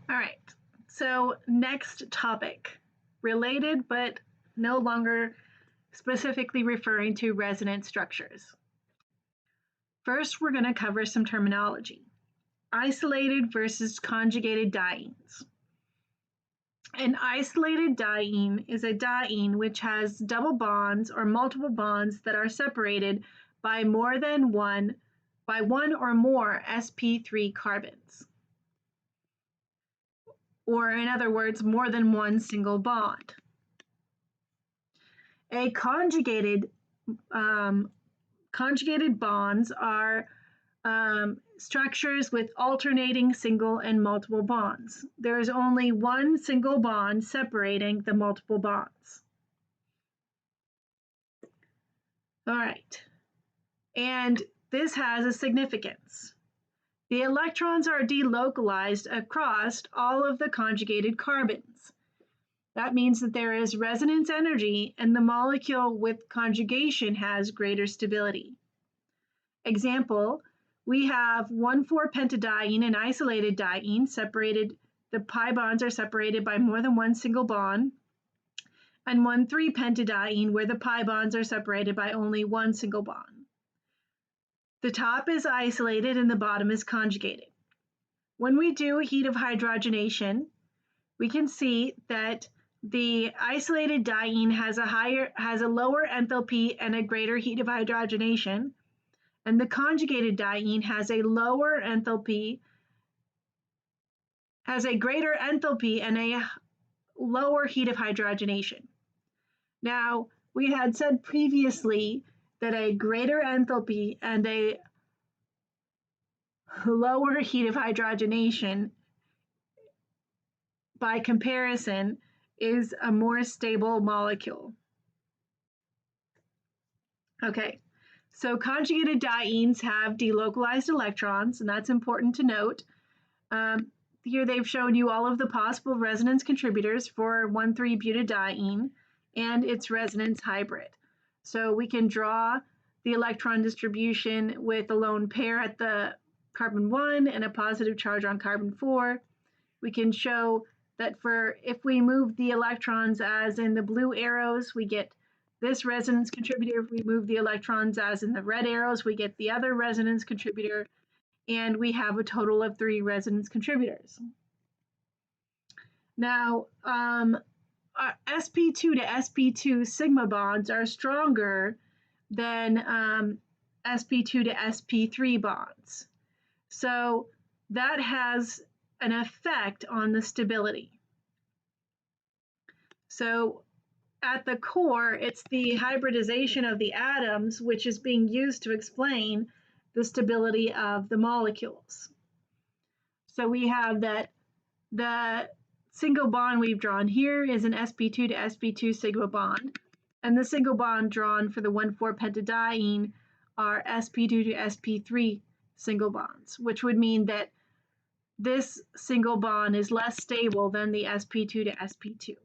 All right, so next topic, related but no longer specifically referring to resonance structures. First, we're going to cover some terminology. Isolated versus conjugated dienes. An isolated diene is a diene which has double bonds or multiple bonds that are separated by one or more sp3 carbons. Or in other words, more than one single bond. A conjugated bonds are structures with alternating single and multiple bonds. There is only one single bond separating the multiple bonds. All right, and this has a significance. The electrons are delocalized across all of the conjugated carbons. That means that there is resonance energy and the molecule with conjugation has greater stability. Example, we have 1,4-pentadiene, an isolated diene, the pi bonds are separated by more than one single bond, and 1,3-pentadiene, where the pi bonds are separated by only one single bond. The top is isolated and the bottom is conjugated. When we do heat of hydrogenation, we can see that the isolated diene has a lower enthalpy and a greater heat of hydrogenation, and the conjugated diene has a greater enthalpy and a lower heat of hydrogenation. Now, we had said previously that a greater enthalpy and a lower heat of hydrogenation, by comparison, is a more stable molecule. Okay, so conjugated dienes have delocalized electrons, and that's important to note. Here they've shown you all of the possible resonance contributors for 1,3-butadiene and its resonance hybrid. So we can draw the electron distribution with a lone pair at the carbon 1 and a positive charge on carbon 4. We can show that if we move the electrons as in the blue arrows, we get this resonance contributor. If we move the electrons as in the red arrows, we get the other resonance contributor, and we have a total of 3 resonance contributors. Now, sp2 to sp2 sigma bonds are stronger than sp2 to sp3 bonds. So that has an effect on the stability. So at the core, it's the hybridization of the atoms which is being used to explain the stability of the molecules. So we have that the single bond we've drawn here is an sp2 to sp2 sigma bond, and the single bond drawn for the 1,4-pentadiene are sp2 to sp3 single bonds, which would mean that this single bond is less stable than the sp2 to sp2.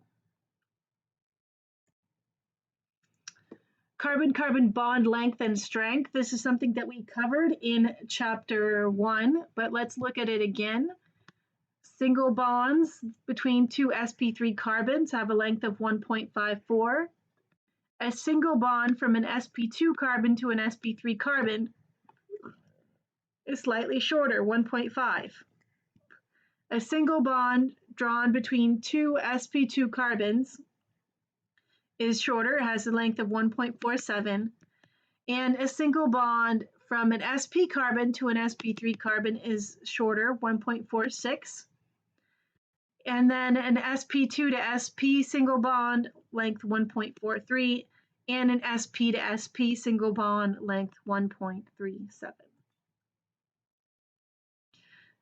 Carbon-carbon bond length and strength. This is something that we covered in chapter 1, but let's look at it again. Single bonds between two sp3 carbons have a length of 1.54. A single bond from an sp2 carbon to an sp3 carbon is slightly shorter, 1.5. A single bond drawn between two sp2 carbons is shorter, it has a length of 1.47, and a single bond from an sp carbon to an sp3 carbon is shorter, 1.46, and then an sp2 to sp single bond, length 1.43, and an sp to sp single bond, length 1.37.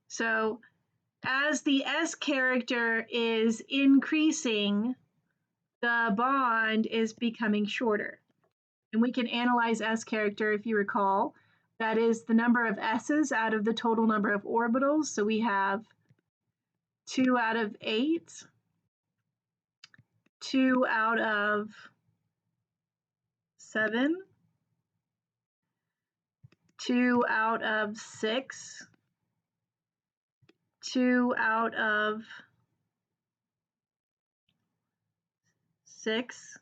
So as the S character is increasing, the bond is becoming shorter. And we can analyze S character, if you recall. That is the number of S's out of the total number of orbitals. So we have 2 out of 8, 2 out of 7, 2 out of 6, 2 out of 6,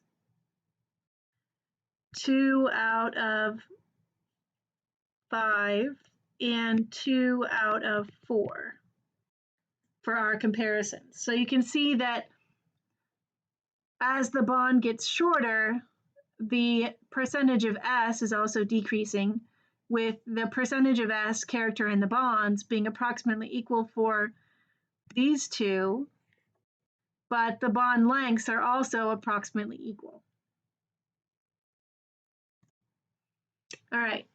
2 out of 5, and 2 out of 4 for our comparisons. So you can see that as the bond gets shorter, the percentage of S is also decreasing, with the percentage of S character in the bonds being approximately equal for these two, but the bond lengths are also approximately equal. All right.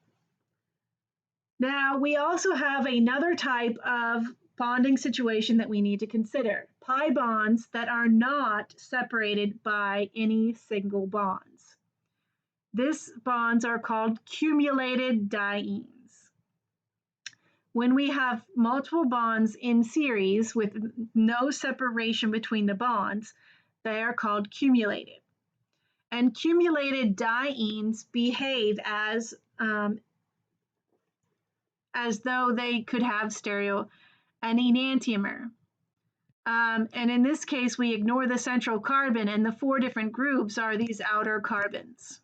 Now we also have another type of bonding situation that we need to consider: pi bonds that are not separated by any single bonds. These bonds are called cumulated dienes. When we have multiple bonds in series with no separation between the bonds, they are called cumulated. And cumulated dienes behave as though they could have an enantiomer. And in this case, we ignore the central carbon, and the 4 different groups are these outer carbons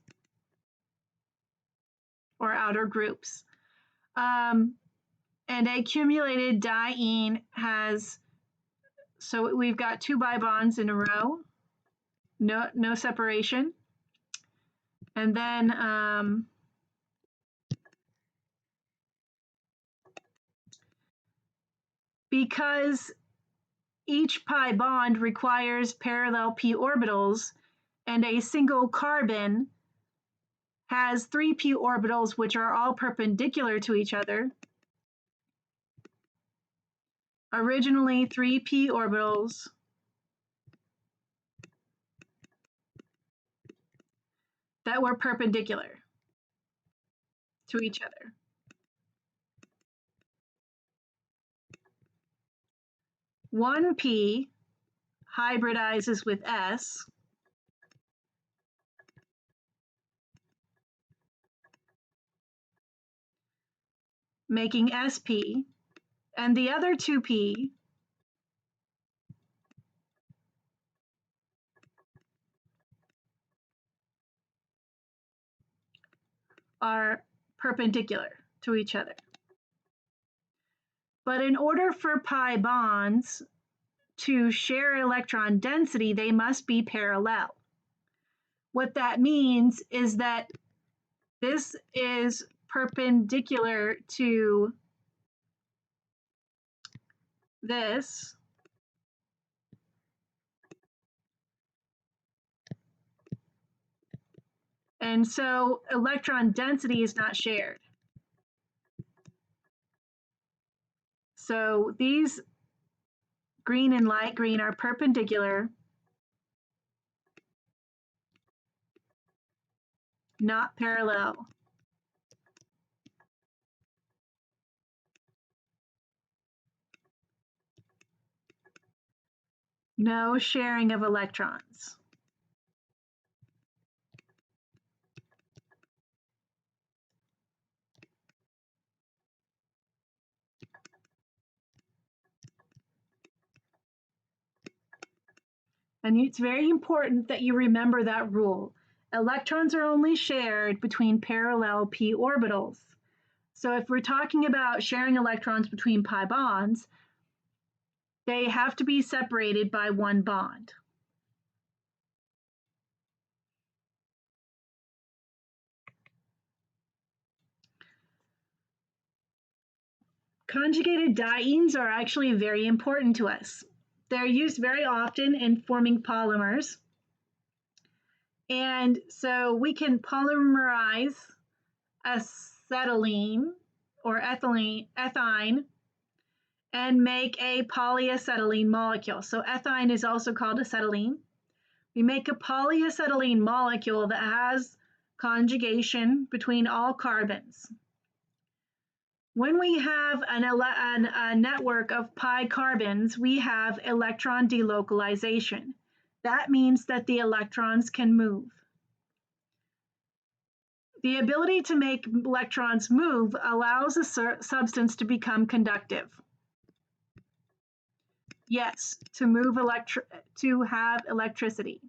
or outer groups. And a cumulated diene has, so we've got 2 bi-bonds in a row, no separation. And then because each pi bond requires parallel p orbitals, and a single carbon has 3 p orbitals which are all perpendicular to each other. Originally 3 p orbitals that were perpendicular to each other. One p hybridizes with S, making sp, and the other 2p are perpendicular to each other. But in order for pi bonds to share electron density, they must be parallel. What that means is that this is perpendicular to this, and so electron density is not shared. So these green and light green are perpendicular, not parallel. No sharing of electrons. And it's very important that you remember that rule. Electrons are only shared between parallel p orbitals. So if we're talking about sharing electrons between pi bonds, they have to be separated by one bond. Conjugated dienes are actually very important to us. They're used very often in forming polymers. And so we can polymerize acetylene or ethine and make a polyacetylene molecule. So ethine is also called acetylene. We make a polyacetylene molecule that has conjugation between all carbons. When we have a network of pi carbons, we have electron delocalization. That means that the electrons can move. The ability to make electrons move allows a substance to become conductive. Yes, to have electricity.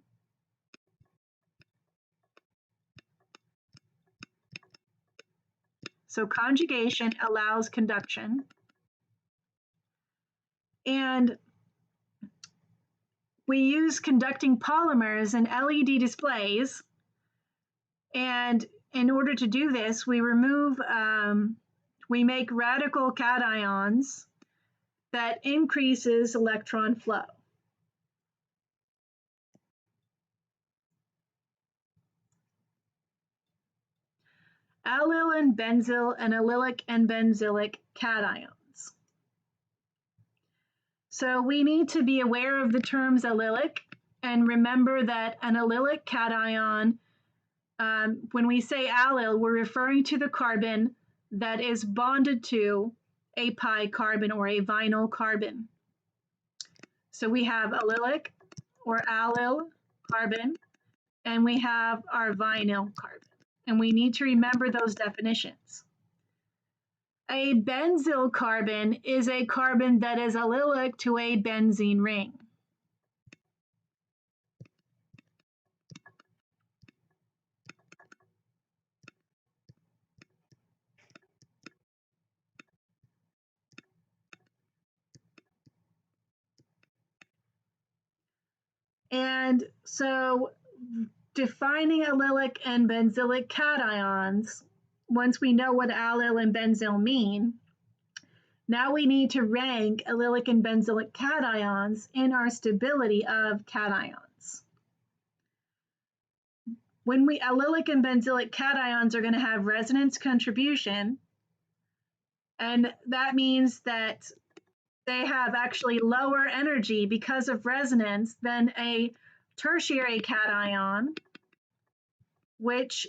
So conjugation allows conduction. And we use conducting polymers in LED displays. And in order to do this, we make radical cations that increases electron flow. Allyl and benzyl and allylic and benzylic cations. So we need to be aware of the terms allylic and remember that an allylic cation, when we say allyl, we're referring to the carbon that is bonded to a pi carbon or a vinyl carbon. So we have allylic or allyl carbon, and we have our vinyl carbon. And we need to remember those definitions. A benzyl carbon is a carbon that is allylic to a benzene ring. And so defining allylic and benzylic cations, once we know what allyl and benzyl mean, now we need to rank allylic and benzylic cations in our stability of cations. When allylic and benzylic cations are going to have resonance contribution, and that means that they have actually lower energy because of resonance than a tertiary cation, which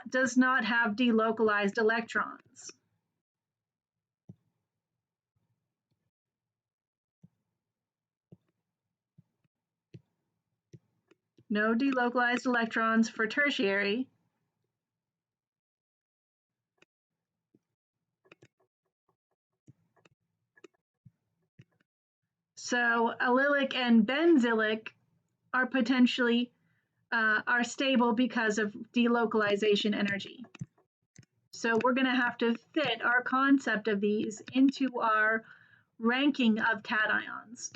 does not have delocalized electrons. No delocalized electrons for tertiary. So allylic and benzylic are potentially are stable because of delocalization energy. So we're going to have to fit our concept of these into our ranking of cations.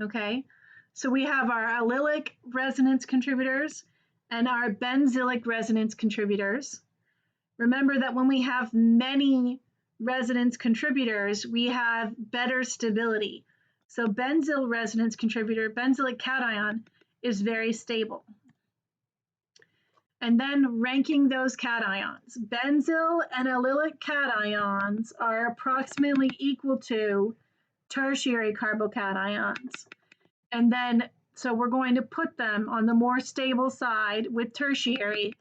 Okay, so we have our allylic resonance contributors and our benzylic resonance contributors. Remember that when we have many resonance contributors, we have better stability. So benzyl resonance contributor, benzylic cation, is very stable. And then ranking those cations. Benzyl and allylic cations are approximately equal to tertiary carbocations. And then, so we're going to put them on the more stable side with tertiary,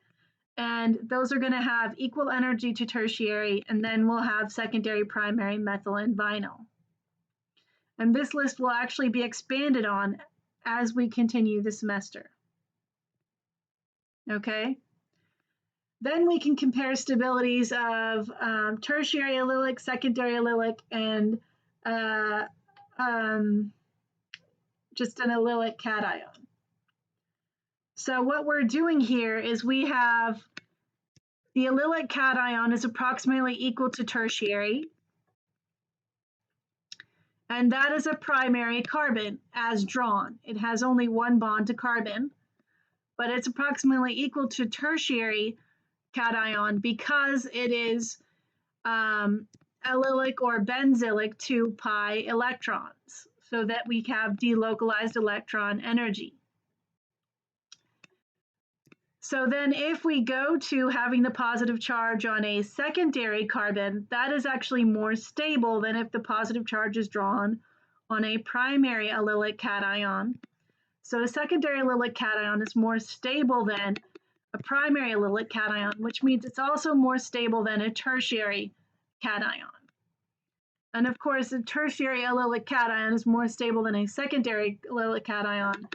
and those are going to have equal energy to tertiary, and then we'll have secondary, primary, methyl, and vinyl. And this list will actually be expanded on as we continue the semester. Okay? Then we can compare stabilities of tertiary allylic, secondary allylic, and just an allylic cation. So what we're doing here is we have the allylic cation is approximately equal to tertiary, and that is a primary carbon as drawn. It has only one bond to carbon, but it's approximately equal to tertiary cation because it is allylic or benzylic to pi electrons, so that we have delocalized electron energy. So then if we go to having the positive charge on a secondary carbon, that is actually more stable than if the positive charge is drawn on a primary allylic cation. So a secondary allylic cation is more stable than a primary allylic cation, which means it's also more stable than a tertiary cation. And of course, a tertiary allylic cation is more stable than a secondary allylic cation,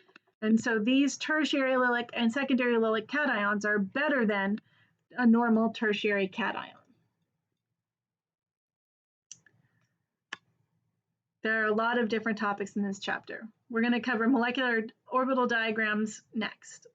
And so these tertiary allylic and secondary allylic cations are better than a normal tertiary cation. There are a lot of different topics in this chapter. We're going to cover molecular orbital diagrams next.